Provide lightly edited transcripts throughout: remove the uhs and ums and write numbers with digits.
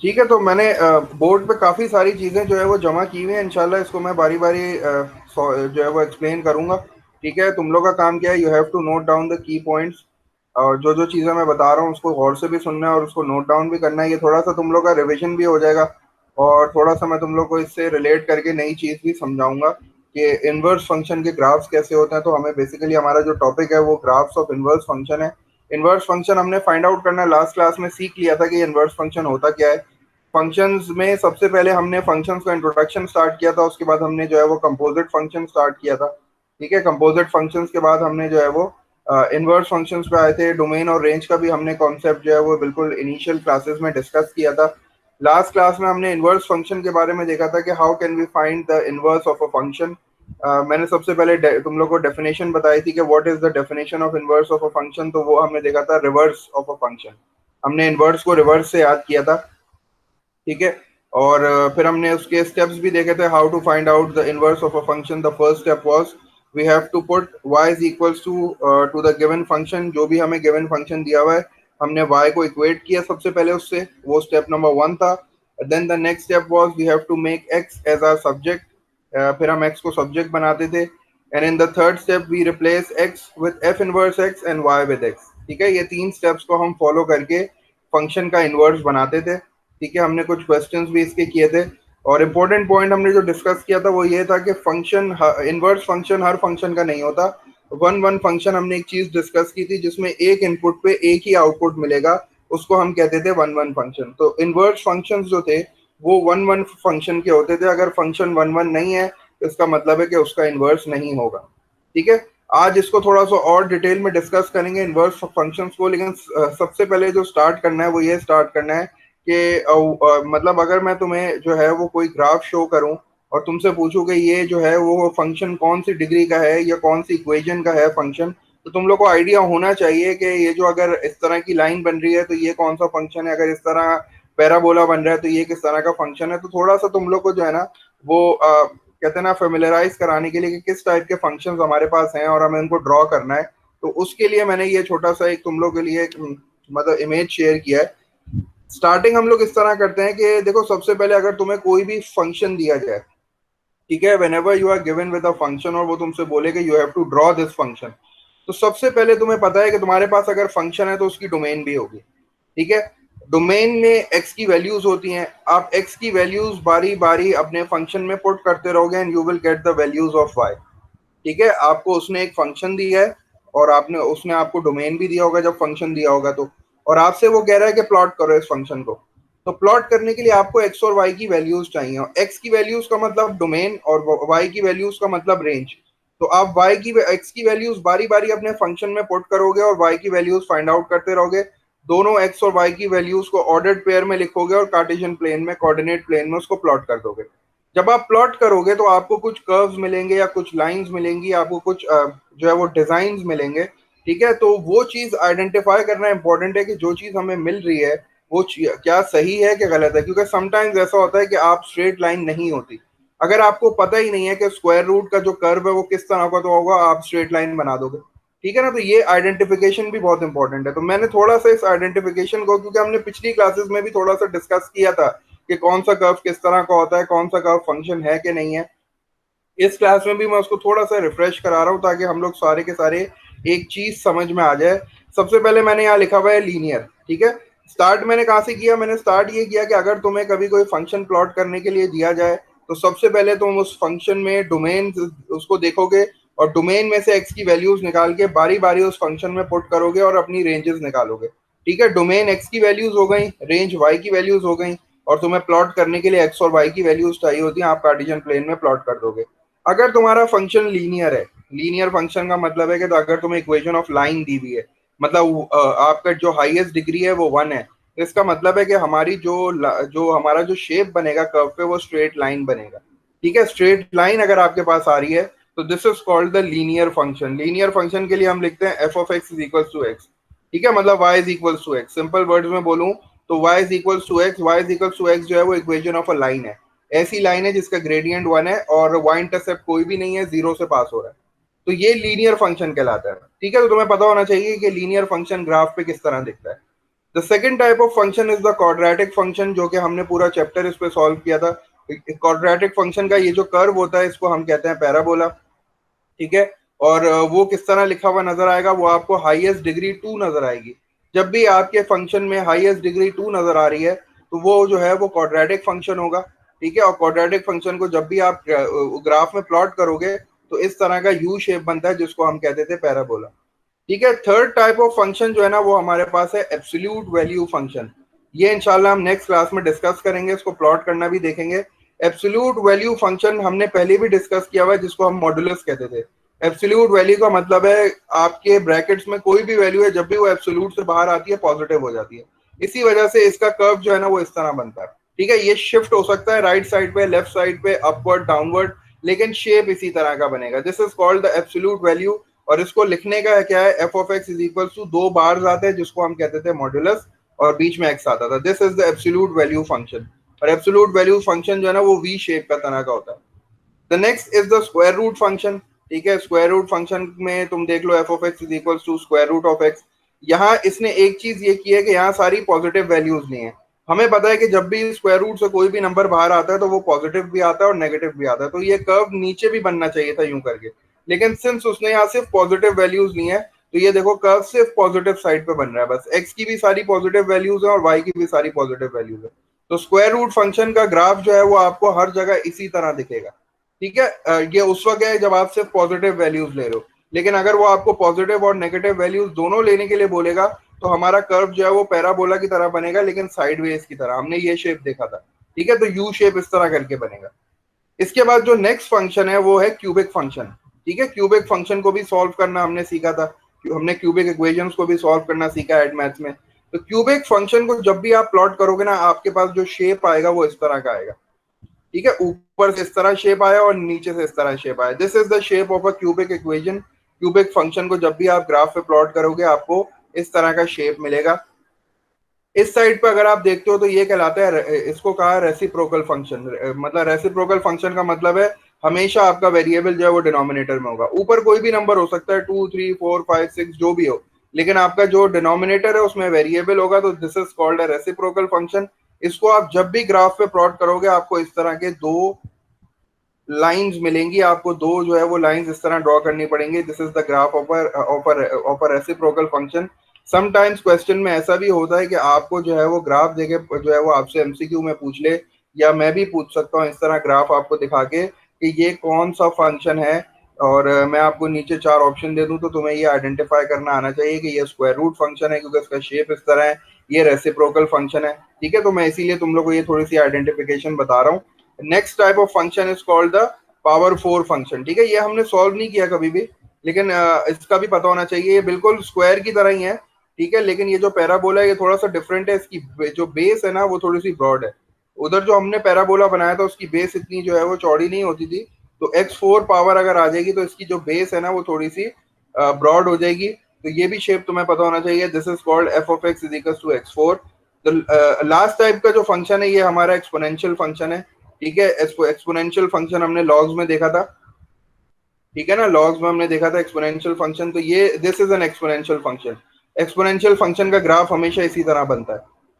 ठीक है, तो मैंने बोर्ड पे काफ़ी सारी चीज़ें जो है वो जमा की हुई हैं। इंशाल्लाह इसको मैं बारी बारी जो है वो एक्सप्लेन करूंगा। ठीक है, तुम लोग का काम क्या है, you have to note down the key points. और जो जो चीज़ें मैं बता रहा हूँ उसको गौर से भी सुनना है और उसको नोट डाउन भी करना है। ये थोड़ा सा तुम लोग का रिवीजन भी हो जाएगा और थोड़ा सा मैं तुम लोग को इससे रिलेट करके नई चीज़ भी समझाऊंगा कि इनवर्स फंक्शन के ग्राफ्स कैसे होते हैं। तो हमें बेसिकली हमारा जो टॉपिक है वो ग्राफ्स ऑफ इनवर्स फंक्शन है। इनवर्स फंक्शन हमने फाइंड आउट करना है, लास्ट क्लास में सीख लिया था कि इनवर्स फंक्शन होता क्या है। फंक्शंस में सबसे पहले हमने फंक्शंस का इंट्रोडक्शन स्टार्ट किया था, उसके बाद हमने जो है वो कंपोजिट फंक्शन स्टार्ट किया था। ठीक है, कंपोजिट फंक्शंस के बाद हमने जो है वो इनवर्स फंक्शंस पे आए थे। डोमेन और रेंज का भी हमने कॉन्सेप्ट जो है वो बिल्कुल इनिशियल क्लासेस में डिस्कस किया था। लास्ट क्लास में हमने इनवर्स फंक्शन के बारे में देखा था कि how can we find the inverse of a function. मैंने सबसे पहले तुम लोग को डेफिनेशन बताई थी कि what is the definition of inverse of a function, तो वो हमने देखा था रिवर्स ऑफ अ फंक्शन। हमने इनवर्स को रिवर्स से याद किया था। ठीक है, और फिर हमने उसके स्टेप्स भी देखे थे, how to find out the inverse of a function. The first step was we have to put y is equals to the given function. जो भी हमें गिवन फंक्शन दिया हुआ है हमने y को इक्वेट किया सबसे पहले उससे, वो स्टेप नंबर वन था। Then the next step was we have to make x as our subject. फिर हम x को सब्जेक्ट बनाते थे। And in the third step we replace x with f inverse x and y with x। ठीक है, ये तीन steps को हम फॉलो करके फंक्शन का इनवर्स बनाते थे। ठीक है, हमने कुछ क्वेश्चंस भी इसके किए थे और इम्पोर्टेंट पॉइंट हमने जो डिस्कस किया था वो ये था कि फंक्शन, इनवर्स फंक्शन हर फंक्शन का नहीं होता। वन वन फंक्शन हमने एक चीज डिस्कस की थी जिसमें एक इनपुट पे एक ही आउटपुट मिलेगा, उसको हम कहते थे वन वन फंक्शन। तो इनवर्स फंक्शंस जो थे वो वन वन फंक्शन के होते थे। अगर फंक्शन वन वन नहीं है तो इसका मतलब है कि उसका इनवर्स नहीं होगा। ठीक है, आज इसको थोड़ा सा और डिटेल में डिस्कस करेंगे इनवर्स फंक्शंस को, लेकिन सबसे पहले जो स्टार्ट करना है वो ये स्टार्ट करना है कि मतलब अगर मैं तुम्हें जो है वो कोई ग्राफ शो करूं और तुमसे पूछूं कि ये जो है वो फंक्शन कौन सी डिग्री का है या कौन सी इक्वेशन का है फंक्शन, तो तुम लोग को आइडिया होना चाहिए कि ये जो अगर इस तरह की लाइन बन रही है तो ये कौन सा फंक्शन है, अगर इस तरह पैराबोला बन रहा है तो ये किस तरह का फंक्शन है। तो थोड़ा सा तुम लोग को जो है ना वो कहते हैं ना फेमिलराइज कराने के लिए कि किस टाइप के फंक्शंस हमारे पास हैं और हमें उनको ड्रॉ करना है। तो उसके लिए मैंने ये छोटा सा एक तुम लोग के लिए एक मतलब इमेज शेयर किया है। स्टार्टिंग हम लोग इस तरह करते हैं कि देखो, सबसे पहले अगर तुम्हें कोई भी फंक्शन दिया जाए, ठीक है, whenever you are given with a function और वो तुमसे बोले कि you have to draw this function, तो सबसे पहले तुम्हें पता है कि तुम्हारे पास अगर फंक्शन है तो उसकी डोमेन भी होगी। ठीक है, डोमेन में एक्स की वैल्यूज होती हैं। आप एक्स की वैल्यूज बारी बारी अपने फंक्शन में पुट करते रहोगे and you will get the values of Y. ठीक है, आपको उसने एक फंक्शन दिया है और आपने उसने आपको डोमेन भी दिया होगा जब फंक्शन दिया होगा तो, और आपसे वो कह रहा है कि प्लॉट करो इस फंक्शन को। तो प्लॉट करने के लिए आपको एक्स और वाई की वैल्यूज चाहिए, और एक्स की वैल्यूज का मतलब डोमेन और वाई की वैल्यूज का मतलब रेंज। तो आप वाई की एक्स की वैल्यूज बारी बारी अपने फंक्शन में पुट करोगे और वाई की वैल्यूज फाइंड आउट करते रहोगे। दोनों एक्स और वाई की वैल्यूज को ऑर्डर्ड पेयर में लिखोगे और कार्टेशियन प्लेन में, कोऑर्डिनेट प्लेन में उसको प्लॉट कर दोगे। जब आप प्लॉट करोगे तो आपको कुछ कर्व्स मिलेंगे या कुछ लाइंस मिलेंगी, आपको कुछ जो है वो डिजाइन मिलेंगे। ठीक है, तो वो चीज आइडेंटिफाई करना इंपॉर्टेंट है कि जो चीज हमें मिल रही है वो क्या सही है कि गलत है, क्योंकि समटाइम्स ऐसा होता है कि आप स्ट्रेट लाइन नहीं होती। अगर आपको पता ही नहीं है कि स्क्वायर रूट का जो कर्व है वो किस तरह का तो होगा, आप स्ट्रेट लाइन बना दोगे। ठीक है ना, तो ये आइडेंटिफिकेशन भी बहुत इंपॉर्टेंट है। तो मैंने थोड़ा सा इस आइडेंटिफिकेशन को, क्योंकि हमने पिछली क्लासेस में भी थोड़ा सा डिस्कस किया था कि कौन सा कर्व किस तरह का होता है, कौन सा कर्व फंक्शन है कि नहीं है, इस क्लास में भी मैं उसको थोड़ा सा रिफ्रेश करा रहा हूँ ताकि हम लोग सारे के सारे एक चीज समझ में आ जाए। सबसे पहले मैंने यहाँ लिखा हुआ है लीनियर। ठीक है, स्टार्ट मैंने कहाँ से किया, मैंने स्टार्ट ये किया कि अगर तुम्हें कभी कोई फंक्शन प्लॉट करने के लिए दिया जाए तो सबसे पहले तुम उस फंक्शन में डोमेन उसको देखोगे और डोमेन में से एक्स की वैल्यूज निकाल के बारी बारी उस फंक्शन में पुट करोगे और अपनी रेंजेस निकालोगे। ठीक है, डोमेन एक्स की वैल्यूज हो गई, रेंज वाई की वैल्यूज हो गई, और तुम्हें प्लॉट करने के लिए एक्स और वाई की वैल्यूज चाहिए होती है, आप कार्टेशियन प्लेन में प्लॉट कर दोगे। अगर तुम्हारा फंक्शन लीनियर है, लीनियर फंक्शन का मतलब है कि तो अगर तुम्हें इक्वेशन ऑफ लाइन दी हुई है, मतलब आपका जो हाईएस्ट डिग्री है वो वन है, तो इसका मतलब है कि हमारी जो हमारा जो शेप बनेगा कर्व पे वो स्ट्रेट लाइन बनेगा। ठीक है, स्ट्रेट लाइन अगर आपके पास आ रही है तो this is called the linear function. Linear function के लिए हम लिखते हैं F of x is equal to X. ठीक है, मतलब y is equal to X. Simple words में बोलूं तो y is equal to X, y is equal to X जो है वो इक्वेशन ऑफ अ लाइन है। ऐसी लाइन है जिसका ग्रेडियंट वन है और वाई इंटरसेप्ट कोई भी नहीं है, जीरो से पास हो रहा है, तो ये लीनियर फंक्शन कहलाता है। ठीक है, तो तुम्हें पता होना चाहिए कि लीनियर फंक्शन ग्राफ पे किस तरह दिखता है। The second type of function is the quadratic function, जो कि हमने पूरा चैप्टर इस पे सॉल्व किया था। क्वाड्रेटिक फंक्शन का ये जो कर्व होता है इसको हम कहते हैं पैराबोला, ठीक है। और वो किस तरह लिखा हुआ नजर आएगा, वो आपको हाईएस्ट डिग्री 2 नजर आएगी। जब भी आपके फंक्शन में हाईएस्ट डिग्री 2 नजर आ रही है तो वो जो है वो क्वाड्रेटिक फंक्शन होगा, ठीक है। और क्वाड्रेटिक फंक्शन को जब भी आप ग्राफ में प्लॉट करोगे तो इस तरह का यू शेप बनता है जिसको हम कहते थे पैराबोला, ठीक है। थर्ड टाइप ऑफ फंक्शन जो है ना वो हमारे पास है एब्सोल्यूट वैल्यू फंक्शन। ये इंशाल्लाह हम नेक्स्ट क्लास में डिस्कस करेंगे, इसको प्लॉट करना भी देखेंगे। एब्सोल्यूट वैल्यू फंक्शन हमने पहले भी डिस्कस किया हुआ है, जिसको हम मॉडुलस कहते थे। एब्सोल्यूट वैल्यू का मतलब है आपके ब्रैकेट्स में कोई भी वैल्यू है, जब भी वो एब्सोल्यूट से बाहर आती है पॉजिटिव हो जाती है। इसी वजह से इसका कर्व जो है ना वो इस तरह बनता है, ठीक है। ये शिफ्ट हो सकता है राइट साइड पे, लेफ्ट साइड पे, अपवर्ड, डाउनवर्ड, लेकिन शेप इसी तरह का बनेगा। This is called the absolute value. और इसको लिखने का क्या है, F of x is equal to दो बार्स आते हैं जिसको हम कहते थे मॉड्यूलस, और बीच में एक्स आता था। This is the absolute value function. और एब्सोल्यूट वैल्यू फंक्शन जो है ना वो वी शेप का तरह का होता है। The next is the square root function, ठीक है। स्क्वायर रूट फंक्शन में तुम देख लो f of x is equal to square root of x. यहाँ इसने एक चीज ये की है कि यहाँ सारी पॉजिटिव वैल्यूज नहीं है। हमें पता है कि जब भी स्क्वायर रूट से कोई भी नंबर बाहर आता है तो वो पॉजिटिव भी आता है और नेगेटिव भी आता है, तो ये कर्व नीचे भी बनना चाहिए था यूं करके। लेकिन सिंस उसने यहाँ सिर्फ पॉजिटिव वैल्यूज ली है तो ये देखो कर्व सिर्फ पॉजिटिव साइड पे बन रहा है, बस एक्स की भी सारी पॉजिटिव वैल्यूज है और वाई की भी सारी पॉजिटिव वैल्यूज है। तो स्क्वायर रूट फंक्शन का ग्राफ जो है वो आपको हर जगह इसी तरह दिखेगा, ठीक है। ये उस वक्त है जब आप सिर्फ पॉजिटिव वैल्यूज ले रहे हो, लेकिन अगर वो आपको पॉजिटिव और नेगेटिव वैल्यूज दोनों लेने के लिए बोलेगा तो हमारा कर्व जो है वो पैराबोला की तरह बनेगा, लेकिन साइडवेज की तरह। हमने ये शेप देखा था, ठीक है। तो यू शेप इस तरह करके बनेगा। इसके बाद जो नेक्स्ट फंक्शन है वो है क्यूबिक फंक्शन, ठीक है। क्यूबिक फंक्शन को भी सॉल्व करना हमने सीखा था, हमने क्यूबिक इक्वेशंस को भी सॉल्व करना सीखा है मैथ्स में। तो क्यूबिक फंक्शन को जब भी आप प्लॉट करोगे ना, आपके पास जो शेप आएगा वो इस तरह का आएगा, ठीक है। ऊपर से इस तरह शेप आया और नीचे से इस तरह शेप आया। This is the shape of a cubic equation. Cubic function को जब भी आप ग्राफ पे प्लॉट करोगे आपको इस तरह का शेप मिलेगा। इस साइड पे अगर आप देखते हो तो ये कहलाता है, इसको कहा रेसिप्रोकल फंक्शन। मतलब रेसिप्रोकल फंक्शन का मतलब है हमेशा आपका वेरिएबल जो है वो डिनोमिनेटर में होगा। ऊपर कोई भी नंबर हो सकता है, 2 3 4 5 6 जो भी हो, लेकिन आपका जो डिनोमिनेटर है उसमें वेरिएबल होगा। तो this is called a reciprocal function. इसको आप जब भी ग्राफ पे प्लॉट करोगे आपको इस तरह के दो लाइंस मिलेंगी, आपको दो जो है वो लाइंस इस तरह ड्रॉ करनी पड़ेंगी। This is the graph of a reciprocal function. Sometimes question में ऐसा भी होता है कि आपको जो है वो ग्राफ देके जो है वो आपसे एमसीक्यू में पूछ ले, या मैं भी पूछ सकता हूँ इस तरह ग्राफ आपको दिखा के कि ये कौन सा फंक्शन है। और मैं आपको नीचे चार ऑप्शन दे दूं तो तुम्हें ये आइडेंटिफाई करना आना चाहिए कि ये स्क्वायर रूट फंक्शन है क्योंकि इसका शेप इस तरह है, ये रेसिप्रोकल फंक्शन है, ठीक है। तो मैं इसीलिए तुम लोग को ये थोड़ी सी आइडेंटिफिकेशन बता रहा हूँ। Next type of function is called the power four function, ठीक है। ये हमने सॉल्व नहीं किया कभी भी, लेकिन इसका भी पता होना चाहिए। ये बिल्कुल स्क्वायर की तरह ही है, ठीक है, लेकिन ये जो पैराबोला है ये थोड़ा सा डिफरेंट है। इसकी जो बेस है ना वो थोड़ी सी ब्रॉड है। उधर जो हमने पैराबोला बनाया था उसकी बेस इतनी जो है वो चौड़ी नहीं होती थी। तो x4 पावर अगर आ जाएगी तो इसकी जो बेस है ना वो थोड़ी सी ब्रॉड हो जाएगी। तो ये भी शेप तुम्हें पता होना चाहिए। This is called F of x is equal to x4। तो लास्ट टाइप का जो फंक्शन है ये हमारा एक्सपोनेंशियल फंक्शन है, ठीक है। एक्सपोनेंशियल फंक्शन हमने लॉग्स में देखा था, ठीक है ना। लॉग्स में हमने देखा था एक्सपोनेंशियल फंक्शन। तो ये this is an exponential function. Exponential function का ग्राफ हमेशा इसी तरह बनता है,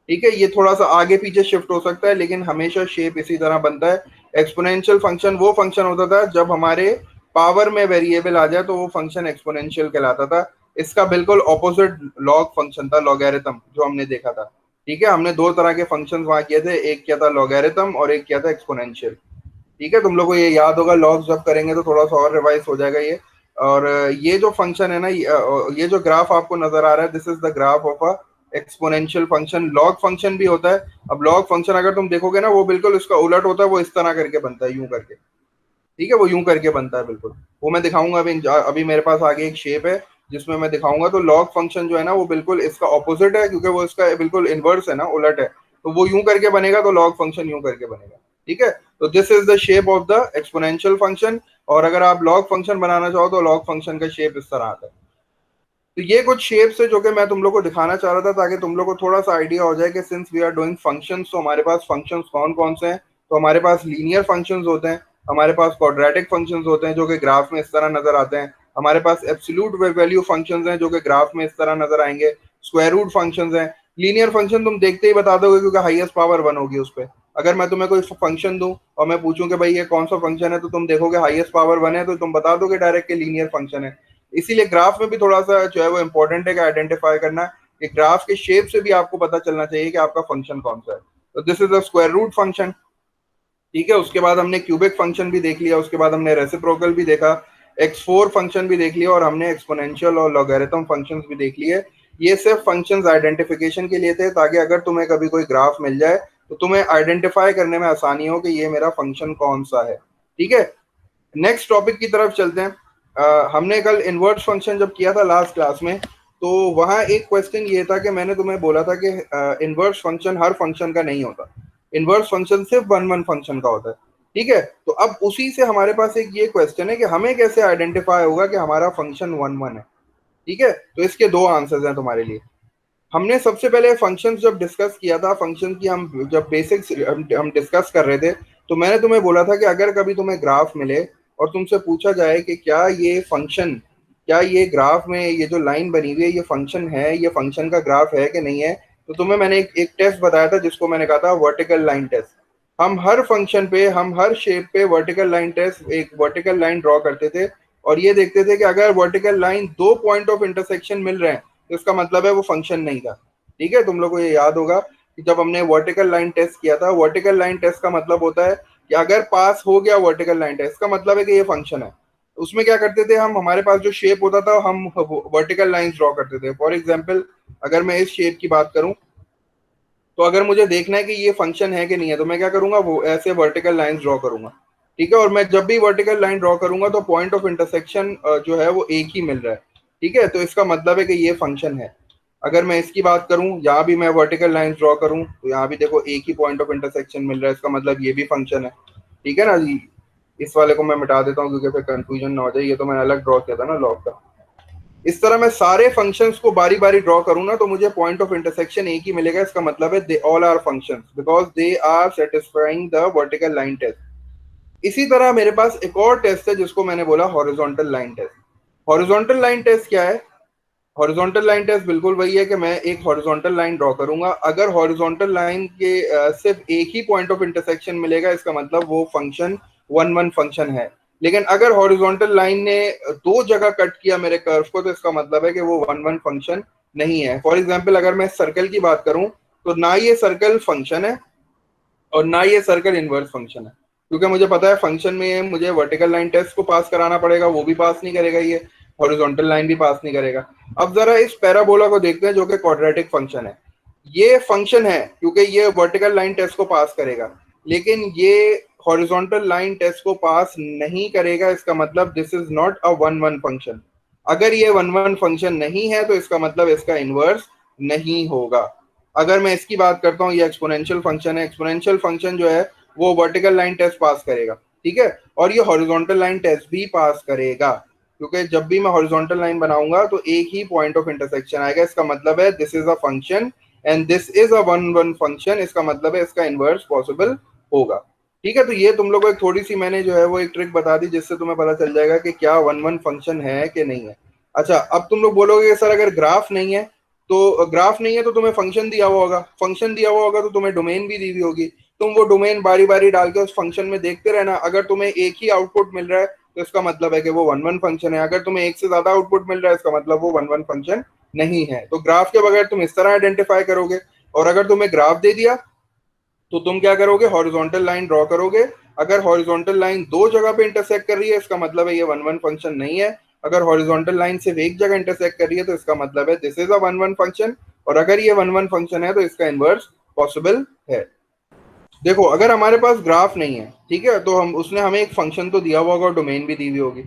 ठीक है। ये थोड़ा सा आगे पीछे शिफ्ट हो सकता है लेकिन हमेशा शेप इसी तरह बनता है। एक्सपोनेंशियल फंक्शन वो फंक्शन होता था जब हमारे पावर में वेरिएबल आ जाए तो वो फंक्शन एक्सपोनेंशियल कहलाता था। इसका बिल्कुल ऑपोजिट लॉग फंक्शन था, लॉगैरिथम, जो हमने देखा था, ठीक है। हमने दो तरह के फंक्शन वहां किए थे, एक किया था लॉगैरिथम और एक किया था एक्सपोनेंशियल, ठीक है। तुम लोग को ये याद होगा, लॉग जब करेंगे तो थोड़ा सा और रिवाइज हो जाएगा ये। और ये जो फंक्शन है ना, ये जो ग्राफ आपको नजर आ रहा है, this is the graph of a exponential function. Log function भी होता है। अब लॉग फंक्शन अगर तुम देखोगे ना वो बिल्कुल इसका उलट होता है, वो इस तरह करके बनता है, यूं करके, ठीक है। वो यूं करके बनता है बिल्कुल। वो मैं दिखाऊंगा अभी। अभी मेरे पास आगे एक शेप है जिसमें मैं दिखाऊंगा। तो लॉग फंक्शन जो है ना वो बिल्कुल इसका ऑपोजिट है क्योंकि वो इसका बिल्कुल इनवर्स है ना, उलट है। तो वो यूं करके बनेगा तो लॉग फंक्शन यूं करके बनेगा, ठीक है। तो this is the shape of the exponential function. और अगर आप लॉग फंक्शन बनाना चाहो तो लॉग फंक्शन का शेप इस तरह आता है। तो ये कुछ शेप्स है जो कि मैं तुम लोग को दिखाना चाह रहा था ताकि तुम लोग को थोड़ा सा आइडिया हो जाए कि since we are doing functions तो हमारे पास फंक्शंस कौन कौन से हैं। तो हमारे पास लीनियर फंक्शंस होते हैं, हमारे पास क्वाड्रेटिक फंक्शंस होते हैं जो कि ग्राफ में इस तरह नजर आते हैं, हमारे पास एब्सोल्यूट वैल्यू फंक्शंस हैं जो कि ग्राफ में इस तरह नजर आएंगे, स्क्वायर रूट फंक्शंस हैं। लीनियर फंक्शन तुम देखते ही बता दोगे क्योंकि हाईएस्ट पावर वन होगी उस पे। अगर मैं तुम्हें कोई फंक्शन दूं और मैं पूछूं कि भाई ये कौन सा फंक्शन है, तो तुम देखोगे हाईएस्ट पावर वन है, तो तुम बता दोगे डायरेक्ट कि लीनियर फंक्शन है। इसीलिए ग्राफ में भी थोड़ा सा जो है वो इंपॉर्टेंट है कि आइडेंटिफाई करना कि ग्राफ के शेप से भी आपको पता चलना चाहिए कि आपका फंक्शन कौन सा है। तो this is a square root function. ठीक है, उसके बाद हमने क्यूबिक फंक्शन भी देख लिया, उसके बाद हमने रेसिप्रोकल भी देखा, x4 फंक्शन भी देख लिया, और हमने एक्सपोनेंशियल और लॉगरिथम फंक्शंस भी देख लिए। ये सिर्फ फंक्शंस आइडेंटिफिकेशन के लिए थे, ताकि अगर तुम्हें कभी कोई ग्राफ मिल जाए तो तुम्हें आइडेंटिफाई करने में आसानी हो कि ये मेरा फंक्शन कौन सा है। ठीक है, नेक्स्ट टॉपिक की तरफ चलते हैं। हमने कल इनवर्स फंक्शन जब किया था लास्ट क्लास में, तो वहाँ एक क्वेश्चन ये था कि मैंने तुम्हें बोला था कि इनवर्स फंक्शन हर फंक्शन का नहीं होता, इनवर्स फंक्शन सिर्फ वन वन फंक्शन का होता है। ठीक है, तो अब उसी से हमारे पास एक ये क्वेश्चन है कि हमें कैसे आइडेंटिफाई होगा कि हमारा फंक्शन वन वन है। ठीक है, तो इसके दो आंसर्स हैं तुम्हारे लिए। हमने सबसे पहले फंक्शंस जब डिस्कस किया था, फंक्शन की हम जब बेसिक्स हम डिस्कस कर रहे थे, तो मैंने तुम्हें बोला था कि अगर कभी तुम्हें ग्राफ मिले और तुमसे पूछा जाए कि क्या ये फंक्शन, क्या ये ग्राफ में ये जो लाइन बनी हुई है ये फंक्शन है, ये फंक्शन का ग्राफ है कि नहीं है, तो तुम्हें मैंने एक टेस्ट बताया था जिसको मैंने कहा था वर्टिकल लाइन टेस्ट। हम हर फंक्शन पे, हम हर शेप पे वर्टिकल लाइन टेस्ट, एक वर्टिकल लाइन ड्रॉ करते थे और ये देखते थे कि अगर वर्टिकल लाइन दो पॉइंट ऑफ इंटरसेक्शन मिल रहे हैं तो इसका मतलब है वो फंक्शन नहीं था। ठीक है, तुम लोग को ये याद होगा कि जब हमने वर्टिकल लाइन टेस्ट किया था, वर्टिकल लाइन टेस्ट का मतलब होता है कि अगर पास हो गया वर्टिकल लाइन टेस्ट का मतलब है कि ये फंक्शन है। उसमें क्या करते थे हम, हमारे पास जो शेप होता था हम वर्टिकल लाइंस ड्रॉ करते थे। फॉर एग्जांपल, अगर मैं इस शेप की बात करूं, तो अगर मुझे देखना है कि ये फंक्शन है कि नहीं है, तो मैं क्या करूंगा, वो ऐसे वर्टिकल लाइंस ड्रॉ करूंगा। ठीक है, और मैं जब भी वर्टिकल लाइन ड्रॉ करूंगा तो पॉइंट ऑफ इंटरसेक्शन जो है वो एक ही मिल रहा है। ठीक है, तो इसका मतलब है कि ये फंक्शन है। अगर मैं इसकी बात करूं, यहाँ भी मैं वर्टिकल लाइन ड्रॉ करूं तो यहाँ भी देखो एक ही पॉइंट ऑफ इंटरसेक्शन मिल रहा है, इसका मतलब ये भी फंक्शन है। ठीक है ना जी। इस वाले को मैं मिटा देता हूँ क्योंकि फिर कंफ्यूजन ना हो जाए, ये तो मैंने अलग ड्रॉ किया था ना लॉग का। इस तरह मैं सारे फंक्शंस को बारी बारी ड्रॉ करूँ ना तो मुझे पॉइंट ऑफ इंटरसेक्शन एक ही मिलेगा, इसका मतलब है they all are functions because they are satisfying the vertical line test. इसी तरह मेरे पास एक और टेस्ट है जिसको मैंने बोला horizontal line test. Horizontal line test क्या है? हॉरिजॉन्टल लाइन टेस्ट बिल्कुल वही है कि मैं एक हॉरिजॉन्टल लाइन ड्रॉ करूंगा, अगर हॉरिजॉन्टल लाइन के सिर्फ एक ही पॉइंट ऑफ इंटरसेक्शन मिलेगा इसका मतलब वो फंक्शन वन वन फंक्शन है। लेकिन अगर हॉरिजॉन्टल लाइन ने दो जगह कट किया मेरे कर्व को तो इसका मतलब है कि वो वन वन फंक्शन नहीं है। फॉर एग्जाम्पल, अगर मैं सर्कल की बात करूं तो ना ये सर्कल फंक्शन है और ना ये सर्कल इनवर्स फंक्शन है, क्योंकि मुझे पता है फंक्शन में मुझे वर्टिकल लाइन टेस्ट को पास कराना पड़ेगा, वो भी पास नहीं करेगा, ये हॉरिजॉन्टल लाइन भी पास नहीं करेगा। अब जरा इस पैराबोला को देखते हैं जो कि क्वाड्रेटिक फंक्शन है। ये फंक्शन है क्योंकि ये वर्टिकल लाइन टेस्ट को पास करेगा, लेकिन ये हॉरिजॉन्टल लाइन टेस्ट को पास नहीं करेगा, इसका मतलब this is not a one one function. अगर ये वन वन फंक्शन नहीं है तो इसका मतलब इसका इनवर्स नहीं होगा। अगर मैं इसकी बात करता हूँ, ये एक्सपोनेंशियल फंक्शन है, एक्सपोनेंशियल फंक्शन जो है वो वर्टिकल लाइन टेस्ट पास करेगा। ठीक है, और ये हॉरिजॉन्टल लाइन टेस्ट भी पास करेगा, क्योंकि जब भी मैं हॉरिजॉन्टल लाइन बनाऊंगा तो एक ही पॉइंट ऑफ इंटरसेक्शन आएगा, इसका मतलब है this is a function and this is a one one function, इसका मतलब है इसका इनवर्स पॉसिबल होगा। ठीक है, तो ये तुम लोगों को एक थोड़ी सी मैंने जो है वो एक ट्रिक बता दी जिससे तुम्हें पता चल जाएगा कि क्या वन वन फंक्शन है कि नहीं है। अच्छा, अब तुम लोग बोलोगे सर अगर ग्राफ नहीं है, तो ग्राफ नहीं है तो तुम्हें फंक्शन दिया हुआ होगा, फंक्शन दिया हुआ होगा तो तुम्हें डोमेन भी दी हुई होगी, तुम वो डोमेन बारी बारी डाल के उस फंक्शन में देखते रहना, अगर तुम्हें एक ही आउटपुट मिल रहा है तो इसका मतलब है कि वो वन वन फंक्शन है, अगर तुम्हें एक से ज्यादा आउटपुट मिल रहा है इसका मतलब वो वन वन फंक्शन नहीं है। तो ग्राफ के बगैर तुम इस तरह आइडेंटिफाई करोगे, और अगर तुम्हें ग्राफ दे दिया तो तुम क्या करोगे, हॉरिजॉन्टल लाइन ड्रॉ करोगे। अगर हॉरिजॉन्टल लाइन दो जगह पे इंटरसेक्ट कर रही है इसका मतलब है ये वन वन फंक्शन नहीं है, अगर हॉरिजॉन्टल लाइन सिर्फ एक जगह इंटरसेक्ट कर रही है तो इसका मतलब है this is a one one function, और अगर ये वन वन फंक्शन है तो इसका इनवर्स पॉसिबल है। देखो, अगर हमारे पास ग्राफ नहीं है, ठीक है, तो हम उसने हमें एक फंक्शन तो दिया हुआ होगा और डोमेन भी दी हुई होगी।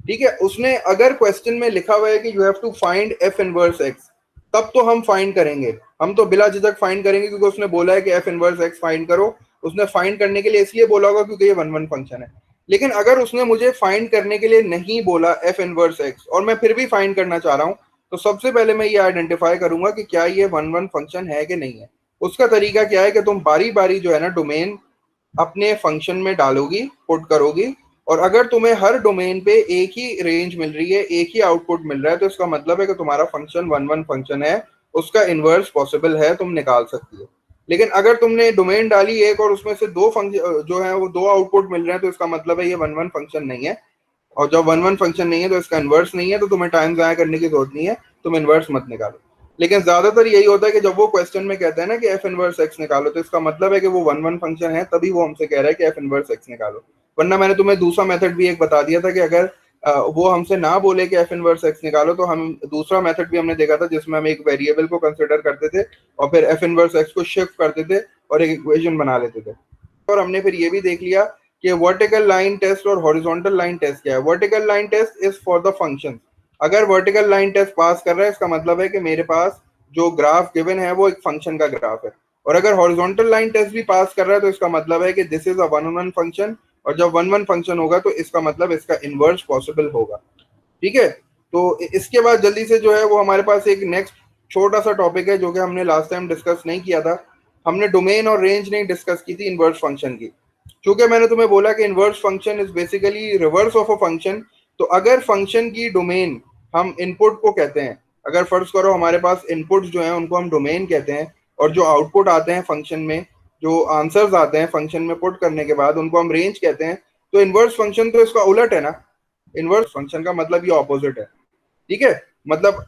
ठीक है, उसने अगर क्वेश्चन में लिखा हुआ है कि you have to find F inverse X, तब तो हम फाइंड करेंगे, हम तो बिला झिझक फाइंड करेंगे क्योंकि उसने बोला है कि एफ इनवर्स एक्स फाइंड करो। उसने फाइंड करने के लिए इसलिए बोला होगा क्योंकि ये वन वन फंक्शन है। लेकिन अगर उसने मुझे फाइंड करने के लिए नहीं बोला एफ इनवर्स एक्स और मैं फिर भी फाइंड करना चाह रहा हूँ, तो सबसे पहले मैं ये आइडेंटिफाई करूंगा कि क्या ये वन वन फंक्शन है कि नहीं है। उसका तरीका क्या है कि तुम बारी बारी जो है ना डोमेन अपने फंक्शन में डालोगी, पुट करोगी, और अगर तुम्हें हर डोमेन पे एक ही रेंज मिल रही है, एक ही आउटपुट मिल रहा है, तो इसका मतलब है कि तुम्हारा फंक्शन वन वन फंक्शन है, उसका इनवर्स पॉसिबल है, तुम निकाल सकती हो। लेकिन अगर तुमने डोमेन डाली एक और उसमें से दो फंक्शन जो है वो दो आउटपुट मिल रहे हैं, तो इसका मतलब है ये वन वन फंक्शन नहीं है। और जब वन वन फंक्शन नहीं है तो इसका इन्वर्स नहीं है, तो तुम्हें टाइम ज़ाया करने की जरूरत नहीं है, तुम इन्वर्स मत निकालो। लेकिन ज्यादातर यही होता है कि जब वो क्वेश्चन में कहते हैं ना कि एफ इनवर्स एक्स निकालो, तो इसका मतलब है कि वो वन वन फंक्शन है, तभी वो हमसे कह रहा है कि एफ इनवर्स एक्स निकालो। वरना मैंने तुम्हें दूसरा मेथड भी एक बता दिया था कि अगर वो हमसे ना बोले कि एफ इनवर्स एक्स निकालो, तो हम दूसरा मेथड भी हमने देखा था जिसमें हम एक वेरिएबल को कंसिडर करते थे और फिर एफ इनवर्स एक्स को शिफ्ट करते थे और एक इक्वेशन बना लेते थे। और हमने फिर ये भी देख लिया कि वर्टिकल लाइन टेस्ट और हॉरिजॉन्टल लाइन टेस्ट क्या है। Vertical line test is for the function. अगर वर्टिकल लाइन टेस्ट पास कर रहा है, इसका मतलब है कि मेरे पास जो ग्राफ गिवन है वो एक फंक्शन का ग्राफ है। और अगर हॉरिजॉन्टल लाइन टेस्ट भी पास कर रहा है, तो इसका मतलब है कि this is a one one function. और जब वन वन फंक्शन होगा तो इसका मतलब इसका इनवर्स पॉसिबल होगा। ठीक है, तो इसके बाद जल्दी से जो है वो हमारे पास एक नेक्स्ट छोटा सा टॉपिक है जो कि हमने लास्ट टाइम डिस्कस नहीं किया था। हमने डोमेन और रेंज नहीं डिस्कस की थी इनवर्स फंक्शन की। क्योंकि मैंने तुम्हें बोला कि inverse function is basically reverse of a function. तो अगर फंक्शन की डोमेन हम इनपुट को कहते हैं, अगर फर्ज करो हमारे पास इनपुट्स जो हैं उनको हम डोमेन कहते हैं, और जो आउटपुट आते हैं फंक्शन में, जो आंसर्स आते हैं फंक्शन में पुट करने के बाद, उनको हम रेंज कहते हैं। तो इनवर्स फंक्शन तो इसका उलट है ना। इनवर्स फंक्शन का मतलब ये ऑपोजिट है। ठीक है, मतलब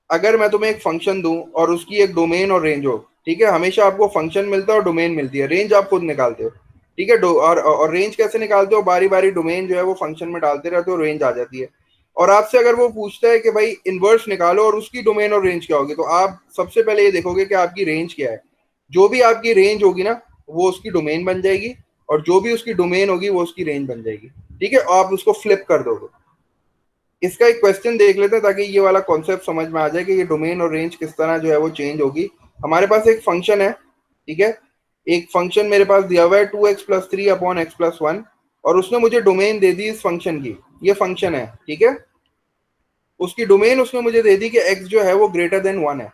अगर मैं तुम्हें एक फंक्शन दूं और उसकी एक डोमेन और रेंज हो, ठीक है, हमेशा आपको फंक्शन मिलता है और डोमेन मिलती है, रेंज आप खुद निकालते हो। ठीक है, और रेंज कैसे निकालते हो, बारी बारी डोमेन जो है वो फंक्शन में डालते रहते हो, रेंज आ जाती है। और आपसे अगर वो पूछता है कि भाई इनवर्स निकालो और उसकी डोमेन और रेंज क्या होगी, तो आप सबसे पहले ये देखोगे कि आपकी रेंज क्या है। जो भी आपकी रेंज होगी ना, वो उसकी डोमेन बन जाएगी, और जो भी उसकी डोमेन होगी वो उसकी रेंज बन जाएगी। ठीक है, आप उसको फ्लिप कर दोगे। इसका एक क्वेश्चन देख लेते हैं ताकि ये वाला कॉन्सेप्ट समझ में आ जाए कि ये डोमेन और रेंज किस तरह जो है वो चेंज होगी। हमारे पास एक फंक्शन है, ठीक है, एक फंक्शन मेरे पास दिया हुआ है 2x+3/x+1, और उसने मुझे डोमेन दे दी इस फंक्शन की। ये फंक्शन है, ठीक है, उसकी डोमेन उसने मुझे दे दी कि x जो है वो ग्रेटर देन 1 है,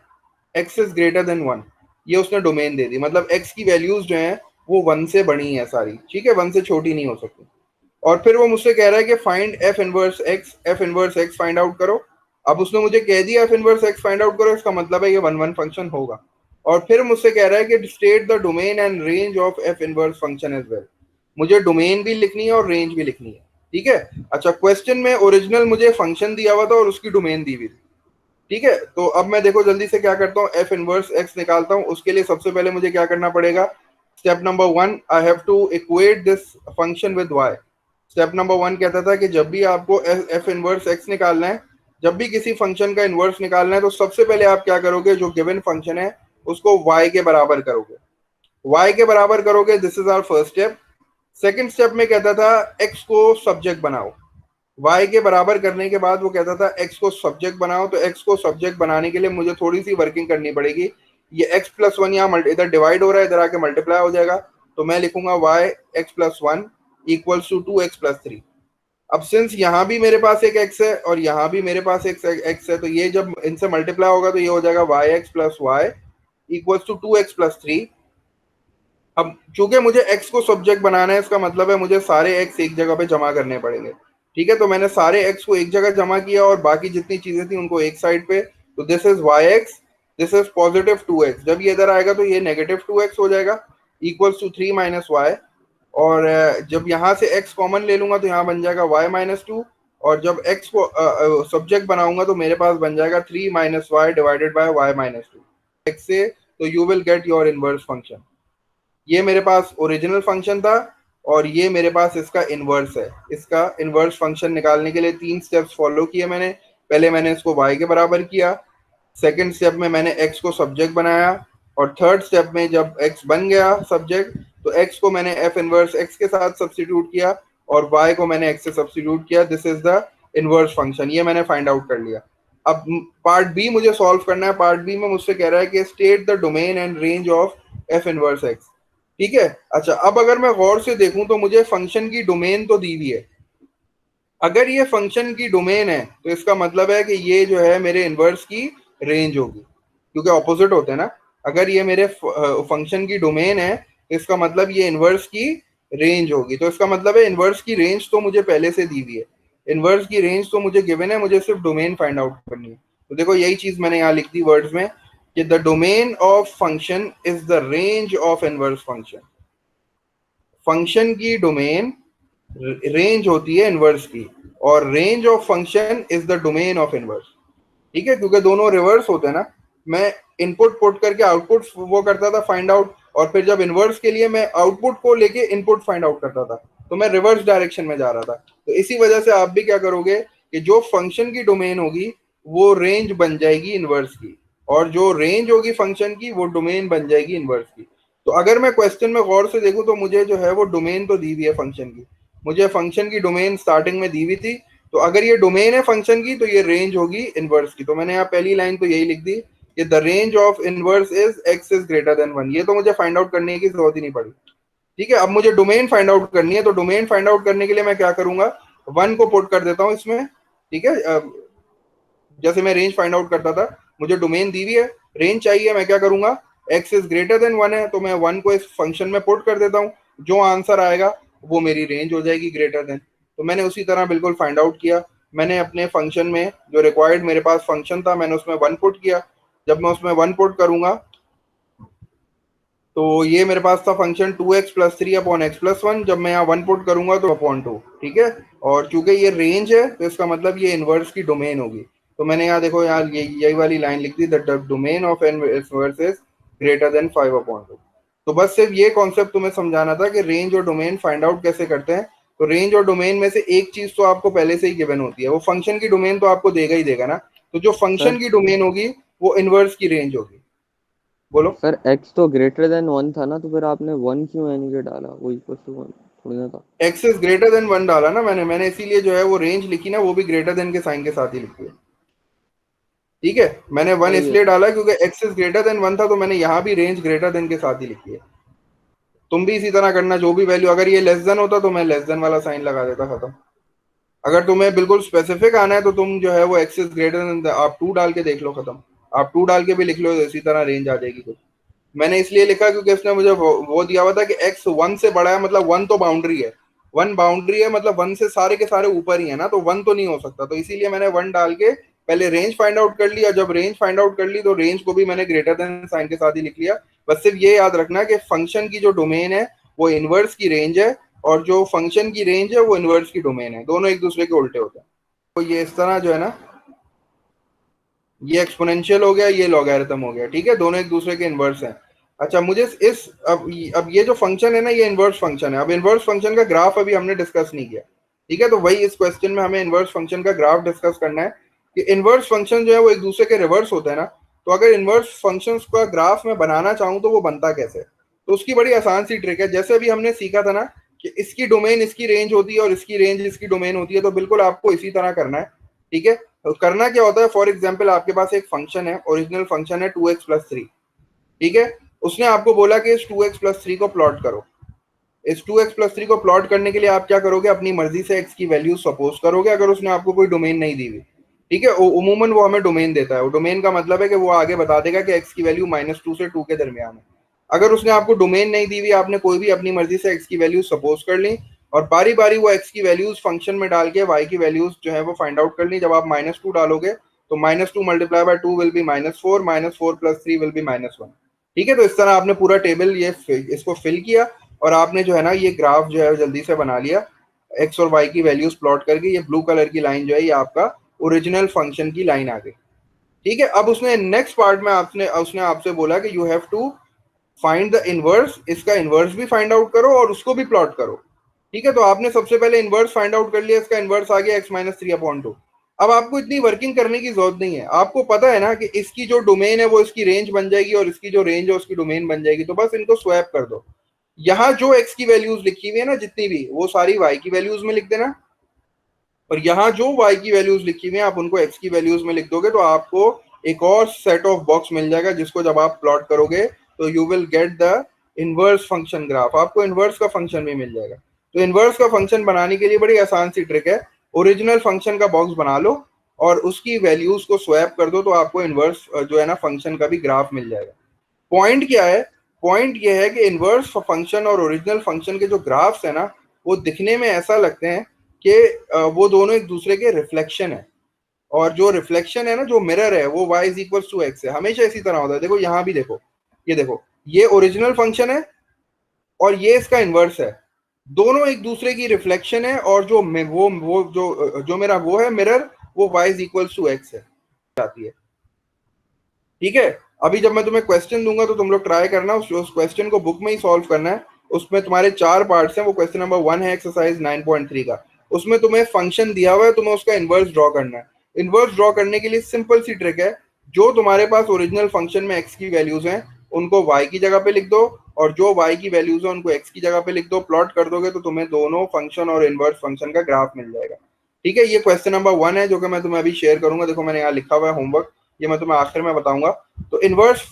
x इज ग्रेटर देन 1। ये उसने डोमेन दे दी, मतलब x की वैल्यूज जो हैं वो 1 से बड़ी हैं सारी, ठीक है, 1 से छोटी नहीं हो सकती। और फिर वो मुझसे कह रहा है कि find F inverse x, F inverse x find out करो। अब उसने मुझे कह दिया F inverse x find out करो, इसका मतलब है ये वन वन फंक्शन होगा। और फिर मुझसे कह रहा है कि state the domain and range of F inverse function as well. मुझे डोमेन भी लिखनी है और रेंज भी लिखनी है। ठीक है, अच्छा, क्वेश्चन में ओरिजिनल मुझे फंक्शन दिया हुआ था और उसकी डोमेन दी हुई थी। ठीक है, तो अब मैं देखो जल्दी से क्या करता हूँ, एफ इनवर्स एक्स निकालता हूँ। उसके लिए सबसे पहले मुझे क्या करना पड़ेगा, step number 1, I have to equate this function with Y. Step number 1 कहता था कि जब भी आपको एफ इनवर्स एक्स निकालना है, जब भी किसी फंक्शन का इनवर्स निकालना है, तो सबसे पहले आप क्या करोगे, जो गिवन फंक्शन है उसको y के बराबर करोगे। y के बराबर करोगे, this is our first step. Second step में कहता था x को सब्जेक्ट बनाओ। y के बराबर करने के बाद वो कहता था x को सब्जेक्ट बनाओ। तो x को सब्जेक्ट बनाने के लिए मुझे थोड़ी सी वर्किंग करनी पड़ेगी। ये x+1 यहाँ इधर डिवाइड हो रहा है, इधर आके मल्टीप्लाई हो जाएगा। तो मैं लिखूंगा y x+1 equals to 2x+3। अब सिंस यहाँ भी मेरे पास एक x है और यहाँ भी मेरे पास एक x है, तो ये जब इनसे मल्टीप्लाई होगा तो ये हो जाएगा yx+y इक्वल्स टू 2x+3। अब चूंकि मुझे x को सब्जेक्ट बनाना है, इसका मतलब है मुझे सारे x एक जगह पे जमा करने पड़ेंगे। ठीक है, तो मैंने सारे x को एक जगह जमा किया और बाकी जितनी चीजें थी उनको एक साइड पे। तो this is yx, this is positive 2x। जब ये इधर आएगा तो ये नेगेटिव 2x हो जाएगा, इक्वल्स टू 3 - y। और जब यहाँ से x कॉमन ले लूंगा तो यहाँ बन जाएगा y-2। और जब x को सब्जेक्ट बनाऊंगा तो मेरे पास बन जाएगा 3 - y divided by y-2 x से। तो you will get your inverse function. ये मेरे पास ओरिजिनल फंक्शन था और ये मेरे पास इसका इनवर्स है। इसका इनवर्स फंक्शन निकालने के लिए 3 स्टेप्स फॉलो किए मैंने। पहले मैंने इसको y के बराबर किया, सेकंड स्टेप में मैंने x को सब्जेक्ट बनाया, और थर्ड स्टेप में जब x बन गया सब्जेक्ट तो x को मैंने f इनवर्स x के साथ सब्स्टिट्यूट किया और y को मैंने x से सब्स्टिट्यूट किया। This is the inverse function. ये मैंने फाइंड आउट कर लिया। अब पार्ट बी मुझे सॉल्व करना है। पार्ट बी में मुझसे कह रहा है कि state the domain and range of f inverse x। ठीक है, अच्छा, अब अगर मैं गौर से देखूं तो मुझे फंक्शन की डोमेन तो दी हुई है। अगर ये फंक्शन की डोमेन है तो इसका मतलब है कि ये जो है मेरे इनवर्स की रेंज होगी, क्योंकि ऑपोजिट होते हैं ना। अगर ये मेरे फंक्शन की डोमेन है तो इसका मतलब ये इनवर्स की रेंज होगी। तो इसका मतलब है इनवर्स की रेंज तो मुझे पहले से दी हुई है, इनवर्स की रेंज तो मुझे गिवन है, मुझे सिर्फ डोमेन फाइंड आउट करनी है। तो देखो यही चीज मैंने यहाँ लिख दी वर्ड्स में कि the domain of function is the range of inverse function. Function की डोमेन रेंज होती है इनवर्स की, और range of function is the domain of inverse. ठीक है, क्योंकि दोनों रिवर्स होते हैं ना। मैं इनपुट पुट करके आउटपुट वो करता था फाइंड आउट, और फिर जब इनवर्स के लिए मैं आउटपुट को लेके इनपुट फाइंड आउट करता था, तो मैं रिवर्स डायरेक्शन में जा रहा था। तो इसी वजह से आप भी क्या करोगे कि जो फंक्शन की डोमेन होगी वो रेंज बन जाएगी इनवर्स की, और जो रेंज होगी फंक्शन की वो डोमेन बन जाएगी इनवर्स की। तो अगर मैं क्वेश्चन में गौर से देखूं तो मुझे जो है वो डोमेन तो दी हुई है फंक्शन की, मुझे फंक्शन की डोमेन स्टार्टिंग में दी हुई थी। तो अगर ये डोमेन है फंक्शन की तो ये रेंज होगी इनवर्स की। तो मैंने यहाँ पहली लाइन तो यही लिख दी कि the range of inverse is x is greater then 1। ये तो मुझे फाइंड आउट करने की जरूरत ही नहीं पड़ी। ठीक है, अब मुझे डोमेन फाइंड आउट करनी है, तो डोमेन फाइंड आउट करने के लिए मैं क्या करूंगा, 1 को पुट कर देता हूँ इसमें। ठीक है, जैसे मैं रेंज फाइंड आउट करता था, मुझे डोमेन दी हुई है, रेंज चाहिए, मैं क्या करूंगा, एक्स इज ग्रेटर देन 1 है तो मैं 1 को इस फंक्शन में पुट कर देता हूँ, जो आंसर आएगा वो मेरी रेंज हो जाएगी ग्रेटर देन। तो मैंने उसी तरह बिल्कुल फाइंड आउट किया। मैंने अपने फंक्शन में जो रिक्वायर्ड मेरे पास फंक्शन था, मैंने उसमें 1 पुट किया। जब मैं उसमें 1 पुट करूंगा तो ये मेरे पास था फंक्शन 2x+3 अपॉन x+1। जब मैं यहाँ 1 पुट करूंगा तो अपॉन 2। ठीक है, और चूंकि ये रेंज है तो इसका मतलब ये इनवर्स की डोमेन होगी। तो मैंने यहाँ देखो, यहाँ यही वाली लाइन लिख दी, the domain of inverse is greater than 5/2। तो बस सिर्फ ये कॉन्सेप्ट तुम्हें समझाना था कि रेंज और डोमेन फाइंड आउट कैसे करते हैं। तो रेंज और डोमेन में से एक चीज तो आपको पहले से ही गिवन होती है, वो फंक्शन की डोमेन तो आपको देगा ही देगा ना। तो जो फंक्शन सर की डोमेन होगी वो इनवर्स की रेंज होगी। बोलो। सर एक्स तो ग्रेटर देन 1 था ना, तो फिर आपने 1 क्यों एन के डाला, वो इक्वल टू 1 थोड़ी ना था। एक्स इज ग्रेटर देन 1 डाला ना मैंने इसीलिए जो है वो रेंज लिखी ना, वो भी ग्रेटर देन के साइन के साथ ही लिखी है। ठीक है, मैंने 1 सही है इसलिए सर। डाला क्योंकि एक्स इज ग्रेटर देन 1 था, तो मैंने यहाँ भी रेंज ग्रेटर देन के साथ ही लिखी है। तुम भी इसी तरह करना, जो भी वैल्यू, अगर ये लेस देन होता तो मैं लेस देन वाला साइन लगा देता, खत्म। अगर तुम्हें बिल्कुल स्पेसिफिक आना है तो तुम जो है वो एक्स इज ग्रेटर देन आप 2 डाल के देख लो, खत्म। आप 2 डाल के भी लिख लो तो इसी तरह रेंज आ जाएगी कुछ। मैंने इसलिए लिखा क्योंकि इसने मुझे वो दिया हुआ था कि एक्स 1 से बड़ा है, मतलब 1 तो बाउंड्री है। 1 बाउंड्री है मतलब 1 से सारे के सारे ऊपर ही है ना, तो 1 तो नहीं हो सकता। तो इसीलिए मैंने 1 डाल के पहले रेंज फाइंड आउट कर लिया। जब रेंज फाइंड आउट कर ली तो रेंज को भी मैंने ग्रेटर देन साइन के साथ ही लिख लिया। बस सिर्फ ये याद रखना कि फंक्शन की जो डोमेन है वो इनवर्स की रेंज है, और जो फंक्शन की रेंज है वो इनवर्स की डोमेन है। दोनों एक दूसरे के उल्टे होते हैं। तो ये इस तरह जो है ना, ये एक्सपोनेंशियल हो गया, ये लॉगरिथम हो गया। ठीक है, दोनों एक दूसरे के इनवर्स हैं। अच्छा, मुझे इस अब ये जो फंक्शन है ना, ये इनवर्स फंक्शन है। अब इनवर्स फंक्शन का ग्राफ अभी हमने डिस्कस नहीं किया। ठीक है, तो वही इस क्वेश्चन में हमें इनवर्स फंक्शन का ग्राफ डिस्कस करना है कि इनवर्स फंक्शन जो है वो एक दूसरे के रिवर्स होते हैं ना। तो अगर इनवर्स फंक्शन का ग्राफ में बनाना चाहूँ तो वो बनता कैसे। तो उसकी बड़ी आसान सी ट्रिक है। जैसे अभी हमने सीखा था ना कि इसकी डोमेन इसकी रेंज होती है और इसकी रेंज इसकी डोमेन होती है, तो बिल्कुल आपको इसी तरह करना है। ठीक है, तो करना क्या होता है, फॉर एग्जाम्पल आपके पास एक फंक्शन है, ओरिजिनल फंक्शन है 2x+3। ठीक है, उसने आपको बोला कि इस 2x+3 को प्लॉट करो। इस 2x+3 को प्लॉट करने के लिए आप क्या करोगे, अपनी मर्जी से x की वैल्यू सपोज करोगे, अगर उसने आपको कोई डोमेन नहीं दी हुई। ठीक है, उमूमन वो हमें डोमेन देता है। वो डोमेन का मतलब है कि वो आगे बता देगा कि x की वैल्यू -2 से 2 के दरमियान है। अगर उसने आपको डोमेन नहीं दी हुई, आपने कोई भी अपनी मर्जी से x की वैल्यू सपोज कर ली, और बारी बारी वो x की वैल्यूज फंक्शन में डाल के y की वैल्यूज जो है वो फाइंड आउट कर ली। जब आप -2 डालोगे तो -2 multiply by 2 will be -4, -4 + 3 will be -1। ठीक है, तो इस तरह आपने पूरा टेबल ये इसको फिल किया, और आपने जो है ना ये ग्राफ जो है जल्दी से बना लिया एक्स और वाई की वैल्यूज प्लॉट करके। ये ब्लू कलर की लाइन जो है ये आपका ओरिजिनल फंक्शन की लाइन आ गई। ठीक है, अब उसने नेक्स्ट पार्ट में आपने उसने आपसे बोला कि you have to find the inverse, इसका इनवर्स भी फाइंड आउट करो और उसको भी प्लॉट करो। ठीक है, तो आपने सबसे पहले इनवर्स फाइंड आउट कर लिया, इसका इनवर्स आ गया x-3/2। अब आपको इतनी वर्किंग करने की जरूरत नहीं है, आपको पता है ना कि इसकी जो डोमेन है वो इसकी रेंज बन जाएगी और इसकी जो रेंज है उसकी डोमेन बन जाएगी। तो बस इनको स्वैप कर दो। यहाँ जो x की वैल्यूज लिखी हुई है ना जितनी भी, वो सारी y की वैल्यूज में लिख देना, और यहाँ जो y की वैल्यूज लिखी हुई है आप उनको x की वैल्यूज में लिख दोगे, तो आपको एक और सेट ऑफ बॉक्स मिल जाएगा जिसको जब आप प्लॉट करोगे तो you will get the inverse function graph. आपको इनवर्स का फंक्शन भी मिल जाएगा। तो इनवर्स का फंक्शन बनाने के लिए बड़ी आसान सी ट्रिक है, ओरिजिनल फंक्शन का बॉक्स बना लो और उसकी वैल्यूज को स्वैप कर दो, तो आपको इनवर्स जो है ना फंक्शन का भी ग्राफ मिल जाएगा। पॉइंट क्या है, पॉइंट ये है कि इनवर्स फंक्शन और ओरिजिनल फंक्शन के जो ग्राफ्स है ना, वो दिखने में ऐसा लगते हैं कि वो दोनों एक दूसरे के रिफ्लेक्शन है। और जो रिफ्लेक्शन है ना, जो मिरर है, वो y is equal to x है। हमेशा इसी तरह होता है। देखो यहाँ भी देखो, ये देखो, ये ओरिजिनल फंक्शन है और ये इसका इनवर्स है। दोनों एक दूसरे की रिफ्लेक्शन है, और जो वो जो मेरा वो है मिरर, वो y is equal to x है जाती है। ठीक है, अभी जब मैं तुम्हें क्वेश्चन दूंगा तो तुम लोग ट्राई करना, उस क्वेश्चन को बुक में ही सॉल्व करना है। उसमें तुम्हारे 4 पार्ट्स हैं। वो क्वेश्चन नंबर 1 है एक्सरसाइज 9.3 का। उसमें तुम्हें फंक्शन दिया हुआ है, तुम्हें उसका इनवर्स ड्रॉ करना है। इनवर्स ड्रॉ करने के लिए सिंपल सी ट्रिक है, जो तुम्हारे पास ओरिजिनल फंक्शन में एक्स की वैल्यूज हैं उनको वाई की जगह पे लिख दो, और जो वाई की वैल्यूज है उनको एक्स की जगह पे लिख दो। प्लॉट कर दोगे तो तुम्हें दोनों फंक्शन और इनवर्स फंक्शन का ग्राफ मिल जाएगा। ठीक है, ये क्वेश्चन नंबर 1 है जो कि मैं तुम्हें अभी शेयर करूंगा। देखो मैंने यहाँ लिखा हुआ है होमवर्क, ये मैं तुम्हें आखिर में बताऊंगा। तो इनवर्स,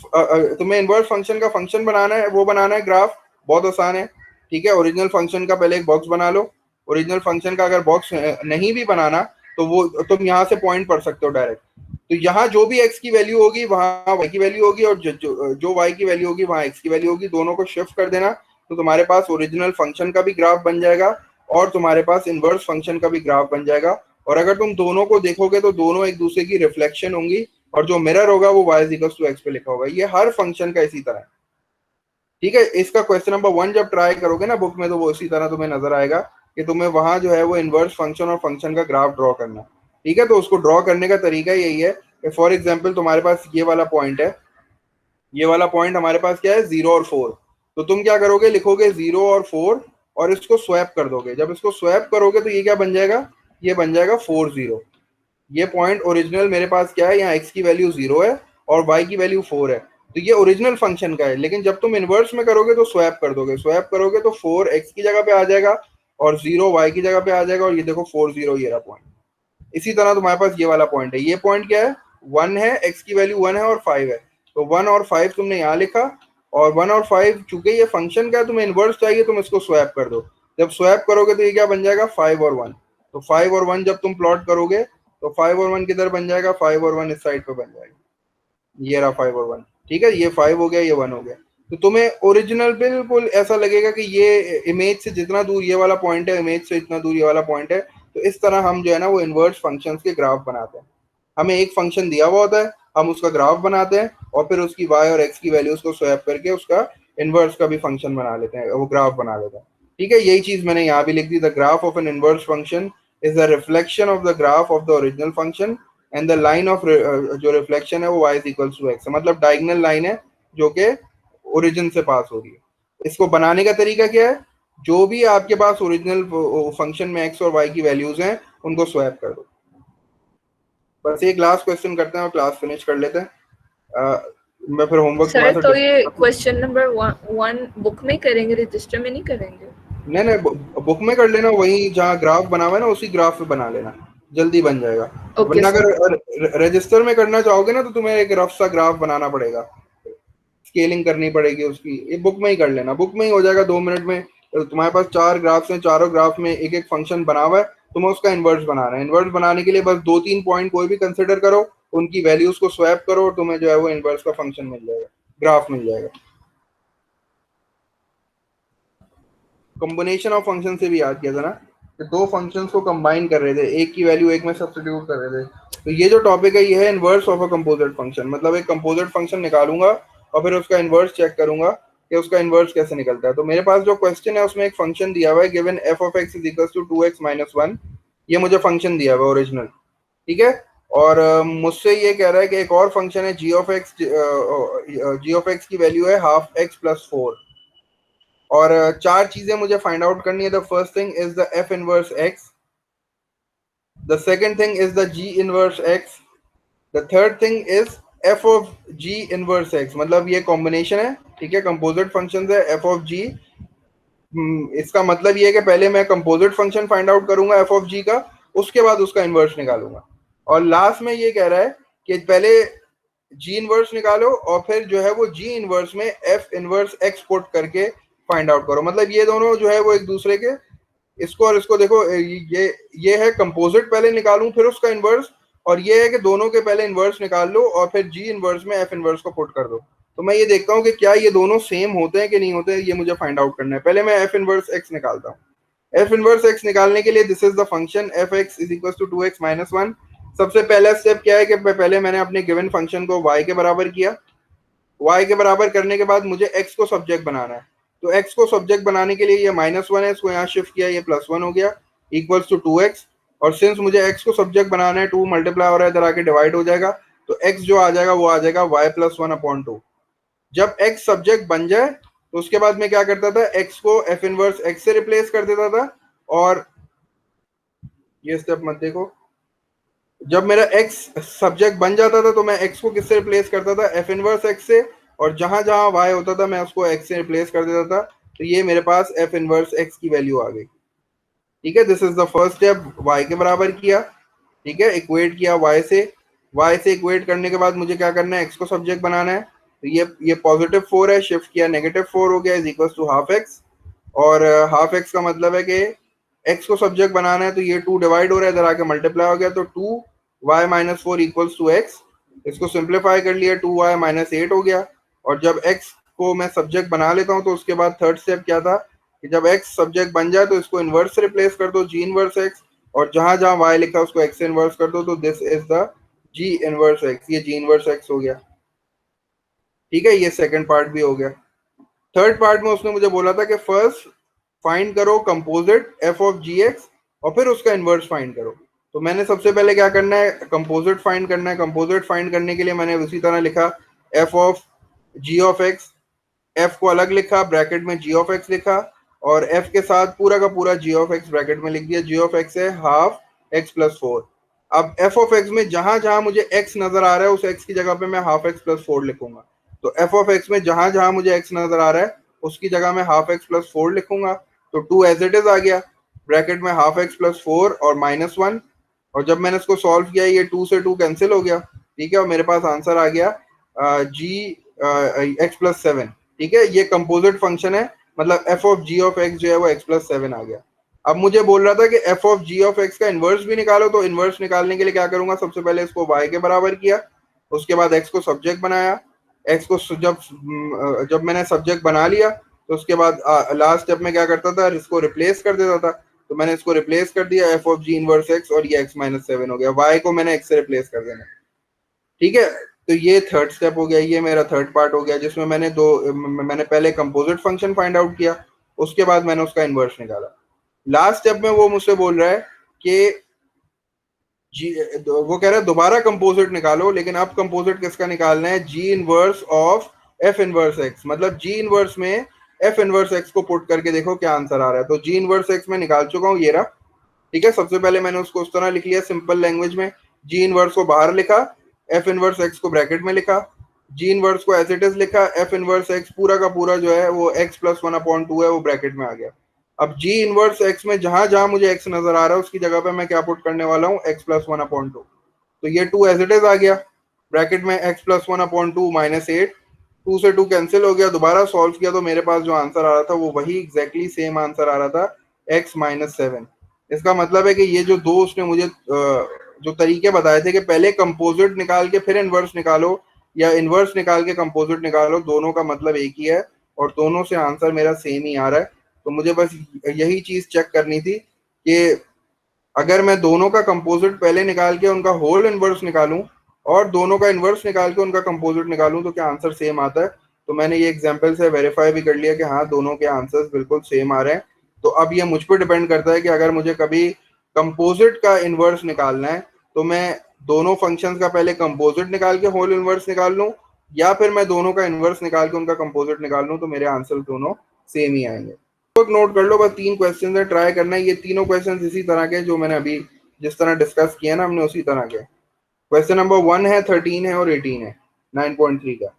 तुम्हें इनवर्स फंक्शन का फंक्शन बनाना है, वो बनाना है ग्राफ। बहुत आसान है। ठीक है, ओरिजिनल फंक्शन का पहले एक बॉक्स बना लो। ओरिजिनल फंक्शन का अगर बॉक्स नहीं भी बनाना तो वो तुम यहाँ से पॉइंट पढ़ सकते हो डायरेक्ट। तो यहाँ जो भी x की वैल्यू होगी वहां y की वैल्यू होगी, और जो y की वैल्यू होगी वहां x की वैल्यू होगी। दोनों को शिफ्ट कर देना, तो तुम्हारे पास ओरिजिनल फंक्शन का भी ग्राफ बन जाएगा और तुम्हारे पास इनवर्स फंक्शन का भी ग्राफ बन जाएगा। और अगर तुम दोनों को देखोगे तो दोनों एक दूसरे की रिफ्लेक्शन होंगी, और जो मिरर होगा वो y इक्वल्स टू एक्स पे लिखा होगा। ये हर फंक्शन का इसी तरह है। ठीक है, इसका क्वेश्चन नंबर 1 जब ट्राई करोगे ना बुक में, तो वो इसी तरह तुम्हें नजर आएगा कि तुम्हें वहां जो है वो इनवर्स फंक्शन और फंक्शन का ग्राफ ड्रॉ करना। ठीक है, तो उसको ड्रॉ करने का तरीका यही है कि फॉर एग्जाम्पल तुम्हारे पास ये वाला पॉइंट है, ये वाला पॉइंट हमारे पास क्या है, 0 और 4। तो तुम क्या करोगे, लिखोगे 0 और 4 और इसको स्वैप कर दोगे। जब इसको स्वैप करोगे तो ये क्या बन जाएगा, ये बन जाएगा 4 0। ये पॉइंट ओरिजिनल मेरे पास क्या है, यहाँ x की वैल्यू 0 है और y की वैल्यू 4 है। तो ये ओरिजिनल फंक्शन का है। लेकिन जब तुम इनवर्स में करोगे तो स्वैप कर दोगे। स्वैप करोगे तो 4 x की जगह पे आ जाएगा और 0 y की जगह पे आ जाएगा, और ये देखो 4 0, ये रहा पॉइंट। इसी तरह तुम्हारे पास ये वाला पॉइंट है। ये पॉइंट क्या है, 1 है, x की वैल्यू 1 है और 5 है। तो 1 और 5 तुमने यहाँ लिखा, और 1 और 5 चूंकि ये फंक्शन का है, तुम्हें इनवर्स चाहिए, तुम इसको स्वैप कर दो। जब स्वैप करोगे तो ये क्या बन जाएगा, 5 और 1। तो 5 और 1 जब तुम प्लॉट करोगे तो 5 और 1 किधर बन जाएगा, 5 और 1 इस साइड पे बन जाएगा। ये रहा 5 और 1। ठीक है, ये 5 हो गया, ये 1 हो गया। तो तुम्हें ओरिजिनल बिल्कुल ऐसा लगेगा कि ये इमेज से जितना दूर ये वाला पॉइंट है, इमेज से इतना दूर ये वाला पॉइंट है। तो इस तरह हम जो है ना वो इनवर्स फंक्शंस के ग्राफ बनाते हैं। हमें एक फंक्शन दिया हुआ होता है, हम उसका ग्राफ बनाते हैं और फिर उसकी y और x की वैल्यूज को स्वैप करके उसका इनवर्स का भी फंक्शन बना लेते हैं, वो ग्राफ बना लेते हैं। ठीक है, यही चीज मैंने यहाँ भी लिख दी। The graph of an inverse function is the reflection of the graph of the original function, and the line of जो रिफ्लेक्शन है वो y is equal to x, मतलब डायगोनल लाइन है जो कि ओरिजिन से पास हो रही है। इसको बनाने का तरीका क्या है, जो भी आपके पास ओरिजिनल फंक्शन में x और y की वैल्यूज हैं उनको स्वैप कर दो। बस एक लास्ट क्वेश्चन करते हैं और क्लास फिनिश कर लेते हैं। मैं फिर होमवर्क सर तुम्हारे साथ तो ये डिस्कस। क्वेश्चन नंबर 1 बुक में करेंगे, रजिस्टर में नहीं करेंगे? नहीं, बुक में कर लेना, वही जहाँ ग्राफ बना हुआ है ना उसी ग्राफ पे बना लेना, जल्दी बन जाएगा। ओके वरना सर। अगर रजिस्टर में करना चाहोगे ना तो तुम्हें एक रफ सा ग्राफ बनाना पड़ेगा, स्केलिंग करनी पड़ेगी उसकी। ये बुक में ही कर लेना, बुक में ही हो जाएगा 2 मिनट में। तो तुम्हारे पास 4 ग्राफ्स हैं, चारों ग्राफ में एक एक फंक्शन बना हुआ है, तुम्हें उसका इन्वर्स बनाना है। इन्वर्स बनाने के लिए बस 2-3 पॉइंट कोई भी कंसिडर करो, उनकी वैल्यूज को स्वैप करो और तुम्हें जो है वो इन्वर्स का फंक्शन मिल जाएगा, ग्राफ मिल जाएगा। कॉम्बिनेशन ऑफ फंक्शन से भी याद किया था ना कि 2 फंक्शंस को कंबाइन कर रहे थे, एक की वैल्यू एक में सब्स्टिट्यूट कर रहे थे। तो ये जो टॉपिक है ये है inverse of a composite function. मतलब एक कंपोजिट फंक्शन निकालूंगा और फिर उसका इनवर्स चेक करूंगा कि उसका इनवर्स कैसे निकलता है। तो मेरे पास जो क्वेश्चन है उसमें एक फंक्शन दिया हुआ है, given F of x is equal to 2x-1। ये मुझे फंक्शन दिया हुआ है ओरिजिनल। ठीक है, और मुझसे ये कह रहा है कि एक और फंक्शन है जी ऑफ एक्स की वैल्यू है हाफ एक्स प्लस 4। और 4 चीजें मुझे फाइंड आउट करनी है। The first thing is the F inverse x, the second thing is the ji inverse x, the third thing is F of ji inverse x. मतलब ये combination है, ठीक है, कंपोजिट फंक्शन है एफ ऑफ जी। इसका मतलब ये है कि पहले मैं कंपोजिट फंक्शन फाइंड आउट करूंगा एफ ऑफ जी का, उसके बाद उसका इनवर्स निकालूंगा। और लास्ट में ये कह रहा है कि पहले जी इनवर्स निकालो और फिर जो है वो जी इनवर्स में एफ इनवर्स एक्स पुट करके फाइंड आउट करो। मतलब ये दोनों जो है वो एक दूसरे के, इसको और इसको देखो, ये है कंपोजिट पहले निकालूं फिर उसका इनवर्स, और ये है कि दोनों के पहले इनवर्स निकाल लो और फिर जी इनवर्स में एफ इनवर्स को पुट कर दो। तो मैं ये देखता हूँ कि क्या ये दोनों सेम होते हैं कि नहीं होते हैं, ये मुझे फाइंड आउट करना है। पहले मैं एफ इनवर्स एक्स निकालता हूँ। एफ इनवर्स एक्स निकालने के लिए this is the function F x is equal to 2x-1। सबसे पहला स्टेप क्या है कि पहले मैंने अपने गिवन फंक्शन को y के बराबर किया। y के बराबर करने के बाद मुझे x को सब्जेक्ट बनाना है, तो x को सब्जेक्ट बनाने के लिए ये -1 है, इसको यहाँ शिफ्ट किया, ये +1 हो गया, इक्वल्स टू 2x। और सिंस मुझे x को सब्जेक्ट बनाना है, 2 मल्टीप्लाई हो रहा है, इधर आके डिवाइड हो जाएगा, तो x जो आ जाएगा वो आ जाएगा y + 1/2। जब x सब्जेक्ट बन जाए तो उसके बाद मैं क्या करता था, x को f इनवर्स x से रिप्लेस कर देता था। और ये स्टेप मत देखो, जब मेरा x सब्जेक्ट बन जाता था तो मैं x को किससे रिप्लेस करता था, f इनवर्स x से, और जहां जहां y होता था मैं उसको x से रिप्लेस कर देता था। तो ये मेरे पास f इनवर्स x की वैल्यू आ गई। ठीक है, this is the first step, y के बराबर किया, ठीक है, इक्वेट किया y से इक्वेट करने के बाद मुझे क्या करना है, x को सब्जेक्ट बनाना है। तो ये +4 है, शिफ्ट किया, -4 हो गया, is equal to half x। और हाफ x का मतलब है कि x को सब्जेक्ट बनाना है, तो ये 2 डिवाइड हो रहा है, इधर आके मल्टीप्लाई हो गया, तो 2y - 4 इक्वल्स टू x। इसको सिंप्लीफाई कर लिया, 2y - 8 हो गया। और जब x को मैं सब्जेक्ट बना लेता हूं तो उसके बाद थर्ड स्टेप क्या था कि जब x सब्जेक्ट बन जाए तो इसको इनवर्स से रिप्लेस कर दो, g इनवर्स x, और जहां जहां y लिखा उसको x से इनवर्स कर दो, तो this is the g inverse x, ये g इनवर्स x हो गया। ठीक है, ये सेकंड पार्ट भी हो गया। थर्ड पार्ट में उसने मुझे बोला था कि फर्स्ट फाइंड करो कंपोजिट f ऑफ gx और फिर उसका इनवर्स फाइंड करो। तो मैंने सबसे पहले क्या करना है, कंपोजिट फाइंड करना है। कंपोजिट फाइंड करने के लिए मैंने उसी तरह लिखा f of g of x, f को अलग लिखा, ब्रैकेट में g ऑफ x लिखा, और f के साथ पूरा का पूरा g ऑफ x ब्रैकेट में लिख दिया। g ऑफ x है हाफ x + 4। अब f ऑफ x में जहां जहां मुझे x नजर आ रहा है उस x की जगह पे मैं हाफ x + 4 लिखूंगा। तो f ऑफ x में जहां जहां मुझे x नजर आ रहा है उसकी जगह में हाफ x + 4 लिखूंगा। तो 2 एज इट इज आ गया, ब्रैकेट में हाफ x + 4 और -1। और जब मैंने इसको सॉल्व किया ये 2 से 2 कैंसिल हो गया, ठीक है, और मेरे पास आंसर आ गया x + 7। ठीक है, ये कंपोजिट फंक्शन है, मतलब f of g of x जो है वो x + 7 आ गया। अब मुझे बोल रहा था कि f of g of x का इनवर्स भी निकालो, तो इनवर्स निकालने के लिए क्या करूंगा, सबसे पहले इसको y के बराबर किया, उसके बाद x को सब्जेक्ट बनाया। x को जब मैंने सब्जेक्ट बना लिया तो उसके बाद लास्ट स्टेप में क्या करता था, इसको रिप्लेस कर देता था। तो मैंने इसको रिप्लेस कर दिया, f of g inverse x, और ये x - 7 हो गया। y को मैंने x से रिप्लेस कर देना। ठीक है, तो ये थर्ड स्टेप हो गया, ये मेरा थर्ड पार्ट हो गया, जिसमें मैंने पहले कंपोजिट फंक्शन फाइंड आउट किया, उसके बाद मैंने उसका इनवर्स निकाला। लास्ट स्टेप में वो मुझसे बोल रहा है कि वो कह रहा है दोबारा कंपोजिट निकालो, लेकिन अब कंपोजिट किसका निकालना है, g inverse of f inverse x। मतलब g इनवर्स में f इनवर्स x को पुट करके देखो क्या आंसर आ रहा है। तो g इनवर्स x में निकाल चुका हूँ, ये रहा। ठीक है, सबसे पहले मैंने उसको उस तरह लिख लिया सिंपल लैंग्वेज में, g इनवर्स को बाहर लिखा, f इनवर्स x को ब्रैकेट में लिखा, g इनवर्स को एज इट इज लिखा, f इनवर्स x पूरा का पूरा जो है वो x + 1/2 है, वो ब्रैकेट में आ गया। अब g इनवर्स x में जहां जहां मुझे x नजर आ रहा है उसकी जगह पे मैं क्या पुट करने वाला हूँ, x + 1/2। तो ये 2 एज इट इज आ गया, ब्रैकेट में x + 1/2 -8, 2 से 2 कैंसिल हो गया। दोबारा सॉल्व किया तो मेरे पास जो आंसर आ रहा था वो वही एग्जैक्टली सेम आंसर आ रहा था, x - 7। इसका मतलब है कि ये जो दो उसने मुझे जो तरीके बताए थे कि पहले कंपोजिट निकाल के फिर इनवर्स निकालो या इनवर्स निकाल के कंपोजिट निकालो, दोनों का मतलब एक ही है और दोनों से आंसर मेरा सेम ही आ रहा है। तो मुझे बस यही चीज चेक करनी थी कि अगर मैं दोनों का कंपोजिट पहले निकाल के उनका होल इनवर्स निकालूं और दोनों का इनवर्स निकाल के उनका कंपोजिट निकालूं तो क्या आंसर सेम आता है। तो मैंने ये एग्जांपल से वेरीफाई भी कर लिया कि हाँ दोनों के आंसर्स बिल्कुल सेम आ रहे हैं। तो अब ये मुझ पर डिपेंड करता है कि अगर मुझे कभी कंपोजिट का इनवर्स निकालना है तो मैं दोनों फंक्शंस का पहले कंपोजिट निकाल के होल इनवर्स निकाल लूं या फिर मैं दोनों का इनवर्स निकाल के उनका कंपोजिट निकाल लूं, तो मेरे आंसर दोनों सेम ही आएंगे। तो नोट कर लो, बस 3 क्वेश्चन है, ट्राई करना है। ये तीनों क्वेश्चन इसी तरह के जो मैंने अभी जिस तरह डिस्कस किया ना हमने उसी तरह के। क्वेश्चन नंबर 1 है, 13 है और 18 है 9.3 का।